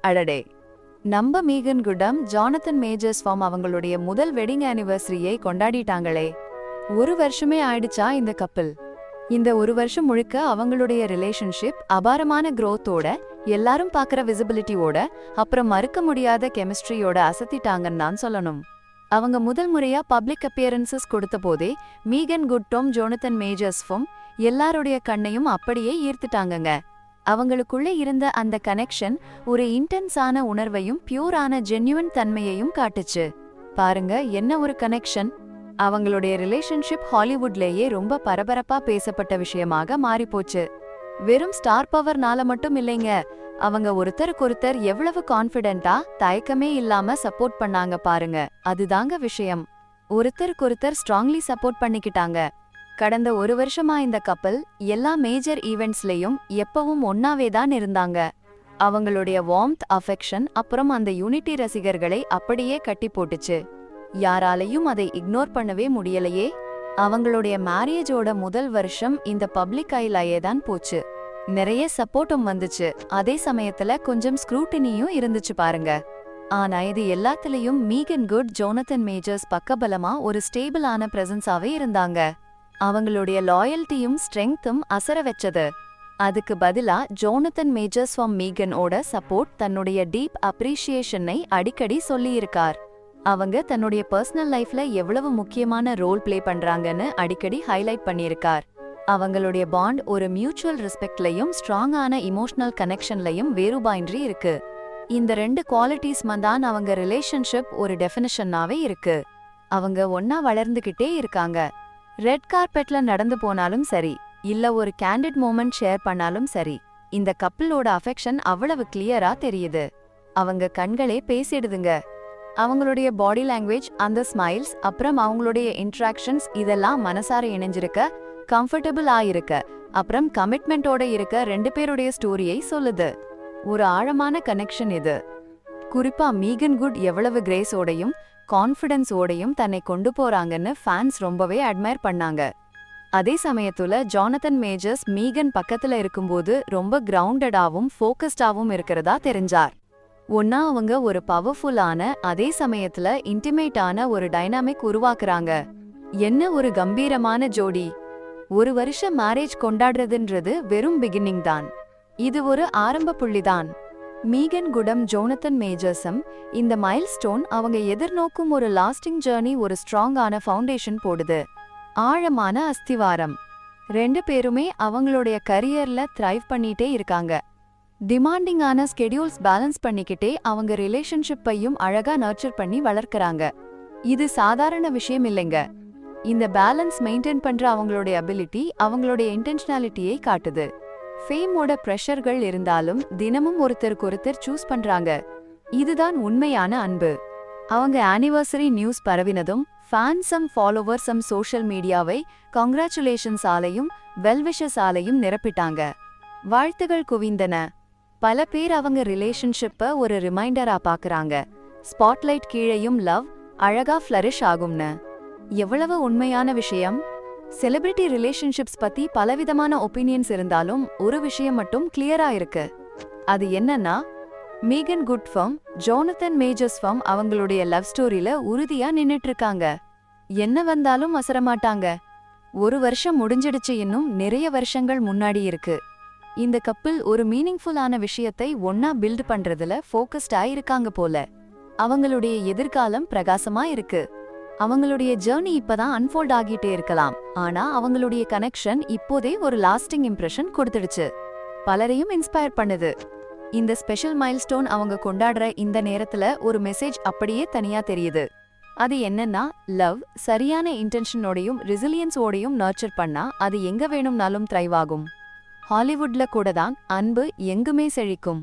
அடடே, நம்ம மீகன் குடம் ஜானதன் மேஜர்ஸ் ஃபார்ம் அவங்களுடைய முதல் வெட்டிங் ஆனிவர்சரியை கொண்டாடிட்டாங்களே. ஒரு வருஷமே ஆயிடுச்சா இந்த கப்பல். இந்த ஒரு வருஷம் முழுக்க அவங்களுடைய ரிலேஷன்ஷிப் அபாரமான growth-ஓட, எல்லாரும் பார்க்குற விசிபிலிட்டியோட, அப்புறம் மறுக்க முடியாத கெமிஸ்ட்ரியோட அசத்திட்டாங்கன்னு தான் சொல்லணும். அவங்க முதல் முறையா பப்ளிக் அப்பியரன்சஸ் கொடுத்த போதே மீகன் குட்டும் ஜோனதன் மேஜர்ஸ்ஃபும் எல்லாருடைய கண்ணையும் அப்படியே ஈர்த்துட்டாங்கங்க. அவங்களுக்குள்ள இருந்த அந்த கனெக்ஷன் ஒரு இன்டென்ஸான உணர்வையும் பியூரான ஜென்யூன் தன்மையையும் காட்டுச்சு. பாருங்க, என்ன ஒரு கனெக்ஷன். அவங்களுடைய ரிலேஷன்ஷிப் ஹாலிவுட்லேயே ரொம்ப பரபரப்பா பேசப்பட்ட விஷயமாக மாறிப்போச்சு. வெறும் ஸ்டார் பவர்னால மட்டும் இல்லைங்க, அவங்க ஒருத்தருக்கொருத்தர் எவ்வளவு கான்ஃபிடென்ட்டா தயக்கமே இல்லாம சப்போர்ட் பண்ணாங்க பாருங்க, அதுதாங்க விஷயம். ஒருத்தருக்கொருத்தர் ஸ்ட்ராங்லி சப்போர்ட் பண்ணிக்கிட்டாங்க. கடந்த ஒரு வருஷமா இந்த கப்பல் எல்லா மேஜர் ஈவெண்ட்ஸ்லயும் எப்பவும் ஒன்னாவே தான் இருந்தாங்க. அவங்களுடைய வார்ம்த், அஃபெக்ஷன், அப்புறம் அந்த யூனிட்டி ரசிகர்களை அப்படியே கட்டி போட்டுச்சு. யாராலையும் அதை இக்னோர் பண்ணவே முடியலையே. அவங்களுடைய மேரேஜோட முதல் வருஷம் இந்த பப்ளிக் ஐலாயே தான் போச்சு. நிறைய சப்போர்ட்டும் வந்துச்சு, அதே சமயத்துல கொஞ்சம் ஸ்க்ரூட்டினியும் இருந்துச்சு பாருங்க. ஆனா இது எல்லாத்துலயும் மீகன் குட் ஜோனதன் மேஜர்ஸ் பக்கபலமா ஒரு ஸ்டேபிளான பிரசன்ஸாவே இருந்தாங்க. அவங்களுடைய லாயல்ட்டியும் ஸ்ட்ரெங்த்தும் அசர வச்சது. அதுக்கு பதிலா ஜோனதன் மேஜர்ஸ் ஃபார்ம் மீகனோட சப்போர்ட் தன்னுடைய டீப் அப்ரிஷியேஷனை அடிக்கடி சொல்லியிருக்கார். அவங்க தன்னுடைய பர்சனல் லைஃப்ல எவ்வளவு முக்கியமான ரோல் பிளே பண்றாங்கன்னு அடிக்கடி ஹைலைட் பண்ணியிருக்கார். அவங்களுடைய பாண்ட் ஒரு மியூச்சுவல் ரெஸ்பெக்ட்லயும் ஸ்ட்ராங்கான இமோஷனல் கனெக்ஷன்லயும் வேறுபாயின்றி இருக்கு. இந்த ரெண்டு குவாலிட்டிஸ் தான் அவங்க ரிலேஷன்ஷிப் ஒரு டெஃபினிஷனாவே இருக்கு. அவங்க ஒன்னா வளர்ந்துகிட்டே இருக்காங்க. ரெட் கார்பெட்ல நடந்து போனாலும் சரி, இல்ல ஒரு கேண்டிட் மோமெண்ட் ஷேர் பண்ணாலும் சரி, இந்த கப்பிளோட அஃபெக்ஷன் அவ்வளவு கிளியரா தெரியுது. அவங்க கண்களே பேசிடுதுங்க. அவங்களுடைய பாடி லாங்குவேஜ், அந்த ஸ்மைல்ஸ், அப்புறம் அவங்களுடைய இன்ட்ராக்ஷன்ஸ் இதெல்லாம் மனசார இணைஞ்சிருக்க, கம்ஃபர்டபுள் ஆயிருக்க, அப்புறம் கமிட்மெண்டோட இருக்க ரெண்டு பேருடைய ஸ்டோரியை சொல்லுது. ஒரு ஆழமான கனெக்ஷன் இது. குறிப்பா மீகன் குட் எவ்வளவு கிரேஸோடையும் கான்ஃபிடன்ஸோடையும் தன்னை கொண்டு போறாங்கன்னு ஃபேன்ஸ் ரொம்பவே அட்மையர் பண்ணாங்க. அதே சமயத்துல ஜோனதன் மேஜர்ஸ் மீகன் பக்கத்துல இருக்கும்போது ரொம்ப கிரவுண்டடாவும் ஃபோக்கஸ்டாவும் இருக்கிறதா தெரிஞ்சார். ஒன்னா அவங்க ஒரு பவர்ஃபுல்லான, அதே சமயத்துல இன்டிமேட்டான ஒரு டைனாமிக் உருவாக்குறாங்க. என்ன ஒரு கம்பீரமான ஜோடி. ஒரு வருஷம் மேரேஜ் கொண்டாடுறதுன்றது வெறும் பிகினிங் தான். இது ஒரு ஆரம்ப புள்ளிதான். மீகன் குடம் ஜோனதன் மேஜர்ஸும் இந்த மைல்ஸ்டோன் அவங்க எதிர்நோக்கும் ஒரு லாஸ்டிங் ஜர்னி, ஒரு ஸ்ட்ராங்கான ஃபவுண்டேஷன் போடுது. ஆழமான அஸ்திவாரம். ரெண்டு பேருமே அவங்களுடைய கரியர்ல த்ரைவ் பண்ணிட்டே இருக்காங்க. டிமாண்டிங்கான ஸ்கெடியூல்ஸ் பேலன்ஸ் பண்ணிக்கிட்டே அவங்க ரிலேஷன்ஷிப்பையும் அழகா நர்ச்சர் பண்ணி வளர்க்கறாங்க. இது சாதாரண விஷயம் இல்லைங்க. இந்த பேலன்ஸ் மெயின்டைன் பண்ற அவங்களுடைய அபிலிட்டி அவங்களுடைய இன்டென்ஷனாலிட்டியை காட்டுது. ஃபேமோட ப்ரெஷர்கள் இருந்தாலும் தினமும் ஒருத்தருக்கொருத்தர் சூஸ் பண்றாங்க. இதுதான் உண்மையான அன்பு. அவங்க ஆனிவர்சரி நியூஸ் பரவினதும் ஃபேன்ஸும் ஃபாலோவர்ஸும் சோஷியல் மீடியாவை கங்க்ராச்சுலேஷன்ஸ் ஆலையும் வெல்விஷஸ் ஆலையும் நிரப்பிட்டாங்க. வாழ்த்துகள் குவிந்தன. பல பேர் அவங்க ரிலேஷன்ஷிப்பை ஒரு ரிமைண்டரா பாக்குறாங்க. ஸ்பாட்லைட் கீழேயும் லவ் அழகா ஃப்ளரிஷ் ஆகும்னு. எவ்வளவு உண்மையான விஷயம். செலிபிரிட்டி ரிலேஷன்ஷிப்ஸ் பத்தி பலவிதமான ஒப்பீனியன்ஸ் இருந்தாலும் ஒரு விஷயம் மட்டும் கிளியரா இருக்கு. அது என்னன்னா, Meagan Good from Jonathan Majors from அவங்களுடைய லவ் ஸ்டோரியில உறுதியா நின்னுட்டு இருக்காங்க. என்ன வந்தாலும் அசரமாட்டாங்க. ஒரு வருஷம் முடிஞ்சிடுச்சு, இன்னும் நிறைய வருஷங்கள் முன்னாடி இருக்கு. இந்த கப்பிள் ஒரு மீனிங்ஃபுல்லான விஷயத்தை ஒன்னா பில்ட் பண்றதுல ஃபோக்கஸ்ட் ஆயிருக்காங்க போல. அவங்களுடைய எதிர்காலம் பிரகாசமா இருக்கு. அவங்களுடைய ஜர்னி இப்பதான் அன்ஃபோல்ட் ஆகிட்டே இருக்கலாம், ஆனா அவங்களுடைய கனெக்ஷன் இப்போதே ஒரு லாஸ்டிங் இம்ப்ரெஷன் கொடுத்துடுச்சு. பலரையும் இன்ஸ்பயர் பண்ணுது. இந்த ஸ்பெஷல் மைல்ஸ்டோன் அவங்க கொண்டாடுற இந்த நேரத்துல ஒரு மெசேஜ் அப்படியே தனியா தெரியுது. அது என்னன்னா, லவ் சரியான இன்டென்ஷனோடையும் ரெசிலியன்ஸோடையும் நர்ச்சர் பண்ணா அது எங்க வேணும்னாலும் த்ரைவ் ஆகும். ஹாலிவுட்ல கூட தான் அன்பு எங்குமே செழிக்கும்.